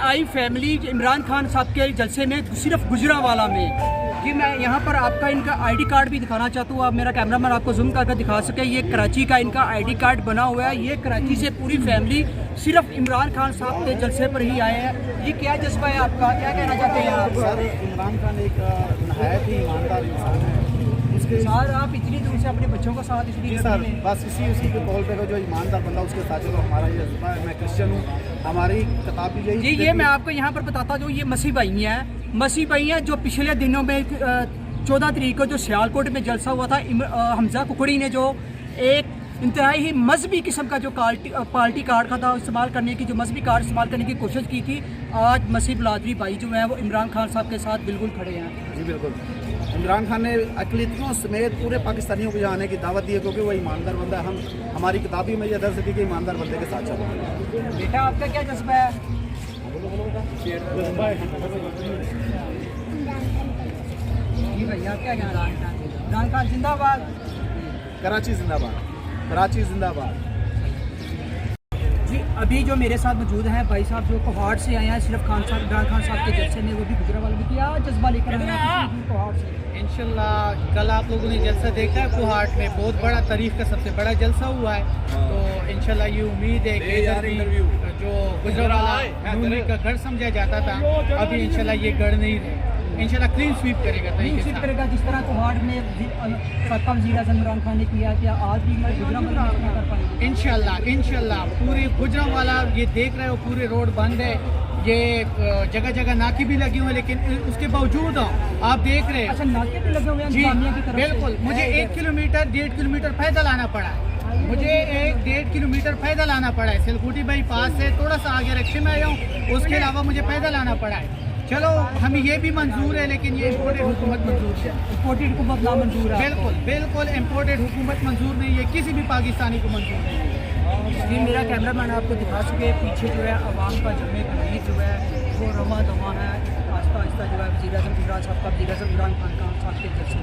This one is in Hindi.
आई फैमिली इमरान खान साहब के जलसे में सिर्फ गुजरांवाला में। जी मैं यहाँ पर आपका इनका आईडी कार्ड भी दिखाना चाहता हूँ, आप मेरा कैमरामैन आपको जूम करके दिखा सके। ये कराची का इनका आईडी कार्ड बना हुआ है। ये कराची से पूरी फैमिली सिर्फ इमरान खान साहब के जलसे पर ही आए हैं। ये क्या जज्बा है आपका, क्या कहना चाहते हैं आप? सर इमरान खान एक नहायत ही ईमानदार इंसान है। उसके सर आप इतनी दूर से अपने बच्चों का साथ इसलिए सर बस उसी के कॉल पे जो ईमानदार बंदा उसके साथ चलो, हमारा ये जज्बा है। मैं क्रिश्चियन हूँ, हमारी किताब भी यही। जी ये मैं आपको यहाँ पर बताता हूँ, ये मसीह भाई हैं, मसीह भाई हैं जो पिछले दिनों में 14 तारीख को जो सियालकोट में जलसा हुआ था, हमजा कुकड़ी ने जो एक इंतहाई ही मजहबी किस्म का जो पार्टी कार्ड का था इस्तेमाल करने की, जो मजहबी कार्ड इस्तेमाल करने की कोशिश की थी, आज मसीह बिलादरी भाई जो हैं वो इमरान खान साहब के साथ बिल्कुल खड़े हैं। जी बिल्कुल, इमरान खान ने अकलियतों समेत पूरे पाकिस्तानियों को यहाँ आने की दावत दी है, क्योंकि वो ईमानदार बंदा है। हम हमारी किताबी में ये दर्ज थी कि ईमानदार बंदे के साथ चलो। बेटा आपका क्या जज्बा है? जी भैया क्या कहना है? इमरान खान जिंदाबाद, कराची जिंदाबाद, कराची जिंदाबाद। जी अभी जो मेरे साथ मौजूद हैं भाई साहब जो कोहाट से आए हैं, सिर्फ खान साहब इमरान खान साहब के जलसे में, वो भी गुजरांवाला में। क्या जज्बा लेकर आए हैं कोहाट से? इंशाल्लाह कल आप लोगों ने जलसा देखा है कोहाट में, बहुत बड़ा तारीख का सबसे बड़ा जलसा हुआ है। तो इंशाल्लाह ये उम्मीद है कि जो गुजरांवाला नूनी का गढ़ समझा जाता था, अभी इंशाल्लाह ये गढ़ नहीं रहे। इंशाल्लाह क्लीन स्वीप करेगा करेगा जिस तरह कोहाट में साबका वज़ीर आज़म इमरान खान ने किया। क्या आज भी गुजरांवाला में कर पाएंगे? इंशाल्लाह पूरे गुजरांवाला ये देख रहे हो, पूरे रोड बंद है, ये जगह जगह नाके भी लगी हुई है, लेकिन उसके बावजूद आप देख रहे हैं। अच्छा नाके भी लगे हुए हैं जी इंतज़ामिया की तरफ से? बिल्कुल, मुझे 1 किलोमीटर 1.5 किलोमीटर पैदल आना पड़ा है। मुझे 1.5 किलोमीटर पैदल आना पड़ा है। सिलकुटी बाई पास से थोड़ा सा आगे रिक्शे में आया हूँ, उसके अलावा मुझे पैदल आना पड़ा है। चलो हमें ये भी मंजूर है, लेकिन ये इम्पोर्टेड हुकूमत मंजूर है। इम्पोर्टेड हुकूमत ना मंजूर है? बिल्कुल इम्पोर्टेड हुकूमत मंजूर नहीं है, किसी भी पाकिस्तानी को मंजूर नहीं है। जी मेरा कैमरामैन आपको दिखा सके, पीछे जो है आवाम का जमे कबीर जो है वो रवा दवा है। आहिस्ता आहिस्ता जो है वज़ीर आज़म इमरान साहब का, वज़ीर आज़म इमरान खान साहब के जलसे